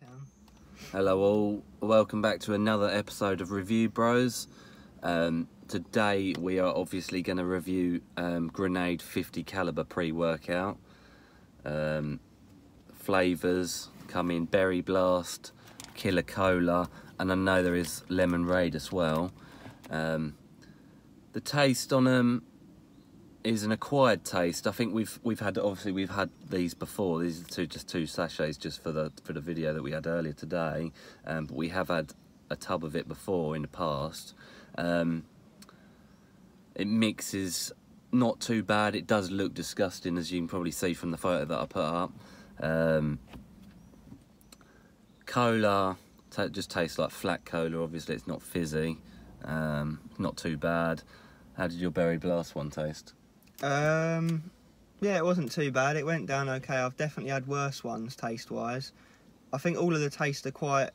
Town. Hello all, welcome back to another episode of Review Bros. Today we are obviously going to review Grenade 50 Calibre pre-workout. Flavours come in Berry Blast, Killer Cola, and I know there is Lemon Raid as well. The taste on them is an acquired taste. I think we've had these before. These are just two sachets just for the video that we had earlier today, but we have had a tub of it before in the past. It mixes not too bad. It does look disgusting, as you can probably see from the photo that I put up. Cola just tastes like flat cola. Obviously it's not fizzy. Not too bad. How did your Berry Blast one taste? Yeah, it wasn't too bad. It went down okay. I've definitely had worse ones taste-wise. I think all of the tastes are quite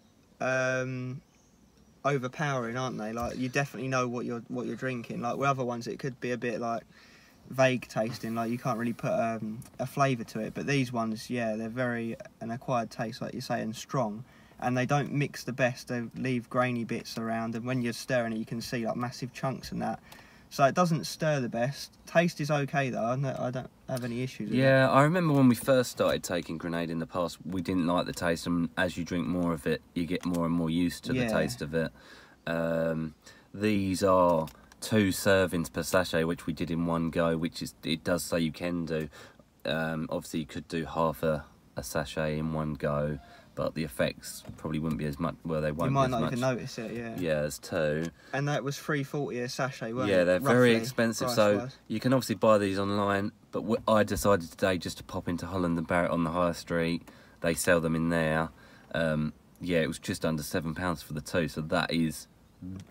overpowering, aren't they? Like, you definitely know what you're drinking. Like with other ones, it could be a bit like vague tasting. Like you can't really put a flavour to it. But these ones, yeah, they're very an acquired taste, like you say, and strong. And they don't mix the best. They leave grainy bits around, and when you're stirring it, you can see like massive chunks and that. So it doesn't stir the best. Taste is okay though. I don't have any issues with it. Yeah, I remember when we first started taking Grenade in the past, we didn't like the taste, and as you drink more of it, you get more and more used to the taste of it. These are 2 servings per sachet, which we did in one go, which is, it does say you can do. Obviously you could do half a sachet in one go, but the effects probably wouldn't be as much. Well, they won't. You might be as not much. even notice it. Yeah. Yeah, there's 2. And that was $3.40 a sachet, weren't it? Yeah, they're very Roughly, expensive. price-wise. So you can obviously buy these online, but I decided today just to pop into Holland and Barrett on the high street. They sell them in there. Yeah, it was just under £7 for the 2. So that is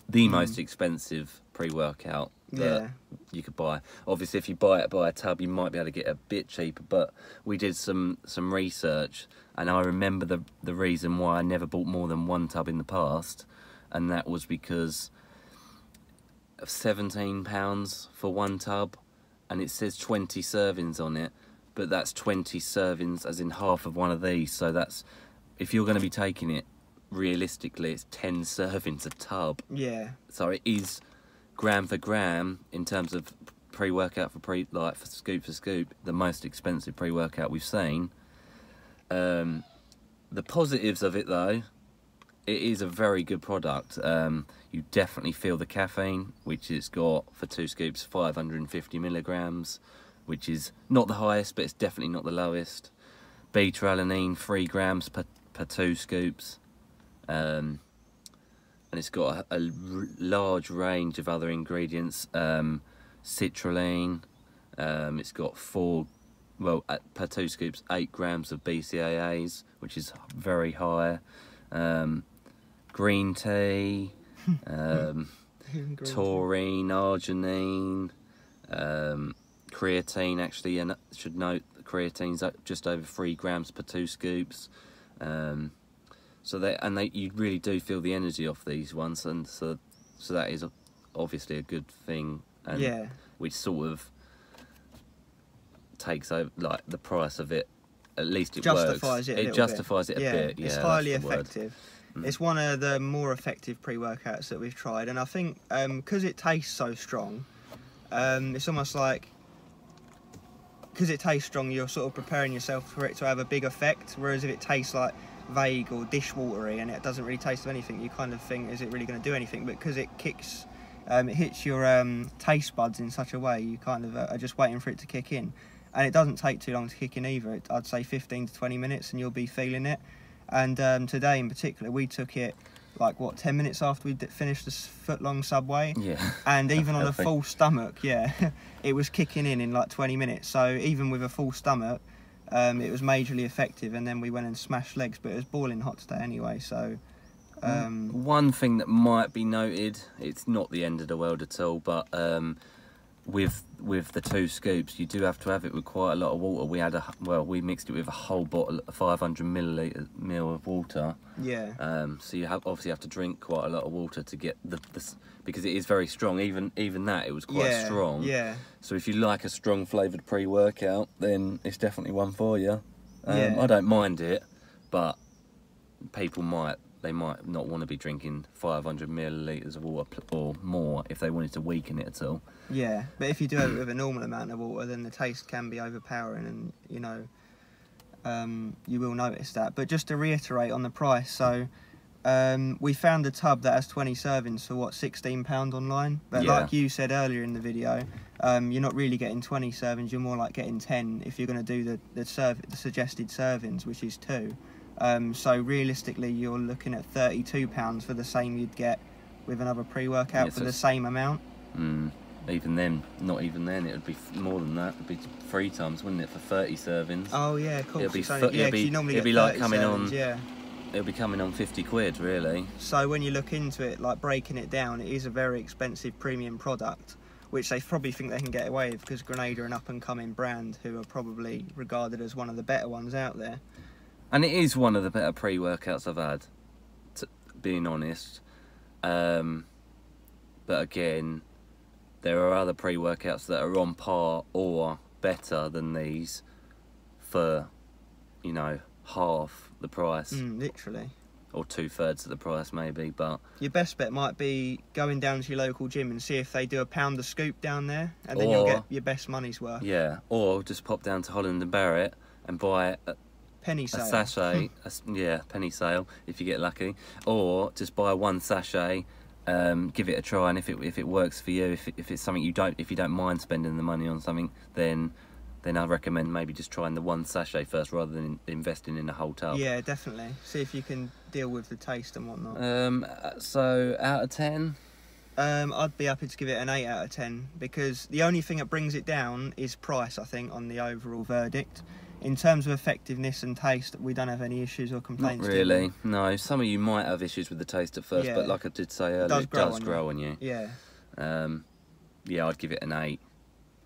the most expensive pre-workout that you could buy. Obviously, if you buy it by a tub, you might be able to get a bit cheaper. But we did some research, and I remember the reason why I never bought more than 1 tub in the past, and that was because of £17 for 1 tub, and it says 20 servings on it, but that's 20 servings as in half of one of these. So that's, if you're going to be taking it, realistically it's 10 servings a tub. Yeah. So it is gram for gram in terms of pre-workout for scoop for scoop, the most expensive pre-workout we've seen. The positives of it though, it is a very good product. You definitely feel the caffeine, which it's got for 2 scoops, 550 milligrams, which is not the highest, but it's definitely not the lowest. Beta-alanine, 3 grams per 2 scoops. And it's got a large range of other ingredients. Citrulline. It's got per 2 scoops, 8 grams of BCAAs, which is very high. Green tea, taurine, arginine, creatine. Actually, and I should note the creatine's just over 3 grams per 2 scoops. So you really do feel the energy off these ones, and so that is obviously a good thing, and which sort of takes over like the price of it. At least it justifies works. It justifies it a bit. Yeah, it's highly that's the effective. It's one of the more effective pre-workouts that we've tried, and I think because it tastes so strong, it's almost like, because it tastes strong, you're sort of preparing yourself for it to have a big effect. Whereas if it tastes like vague or dishwatery and it doesn't really taste of anything, you kind of think, is it really going to do anything? But because it kicks, it hits your taste buds in such a way, you kind of are just waiting for it to kick in. And it doesn't take too long to kick in either. I'd say 15 to 20 minutes and you'll be feeling it. And today in particular, we took it like, what, 10 minutes after we finished this foot-long Subway? Yeah. And even on a full stomach, it was kicking in like 20 minutes. So even with a full stomach, it was majorly effective, and then we went and smashed legs, but it was boiling hot today anyway, so... One thing that might be noted, it's not the end of the world at all, but with the 2 scoops, you do have to have it with quite a lot of water. We mixed it with a whole bottle, 500 ml of water. Yeah. So you obviously have to drink quite a lot of water to get because it is very strong. Even that, it was quite strong. Yeah. So if you like a strong flavoured pre-workout, then it's definitely one for you. Yeah. I don't mind it, but people might not want to be drinking 500 millilitres of water or more if they wanted to weaken it at all. Yeah, but if you do it with a normal amount of water, then the taste can be overpowering, and you know, you will notice that. But just to reiterate on the price, so we found a tub that has 20 servings for what, £16 online. But Yeah. like you said earlier in the video, you're not really getting 20 servings. You're more like getting 10 if you're going to do the suggested servings, which is 2. So realistically, you're looking at £32 for the same you'd get with another pre-workout for the same amount. Even then, not even then, it would be more than that. It'd be 3 times, wouldn't it, for 30 servings? Oh yeah, of course. It'd be like coming on. Yeah. It'll be coming on 50 quid, really. So when you look into it, like breaking it down, it is a very expensive premium product, which they probably think they can get away with because Grenada are an up-and-coming brand who are probably regarded as one of the better ones out there. And it is one of the better pre-workouts I've had, being honest. But again, there are other pre-workouts that are on par or better than these for, you know, half the price. Literally. Or 2/3 of the price, maybe. But your best bet might be going down to your local gym and see if they do a pound a scoop down there, and then you'll get your best money's worth. Yeah, or just pop down to Holland and Barrett and buy penny sale. a sachet. Penny sale if you get lucky. Or just buy 1 sachet. Give it a try, and if it works for you, if it's something if you don't mind spending the money on something, then I recommend maybe just trying the 1 sachet first rather than investing in a whole tub. Yeah, definitely. See if you can deal with the taste and whatnot. So out of 10, I'd be happy to give it an 8 out of 10 because the only thing that brings it down is price. I think on the overall verdict. In terms of effectiveness and taste, we don't have any issues or complaints. Not really. No, some of you might have issues with the taste at first, but like I did say earlier, it does grow on you. Yeah. Yeah, I'd give it an 8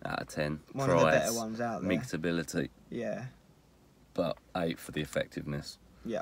out of 10. One of the better ones out there. Mixability. Yeah. But 8 for the effectiveness. Yeah.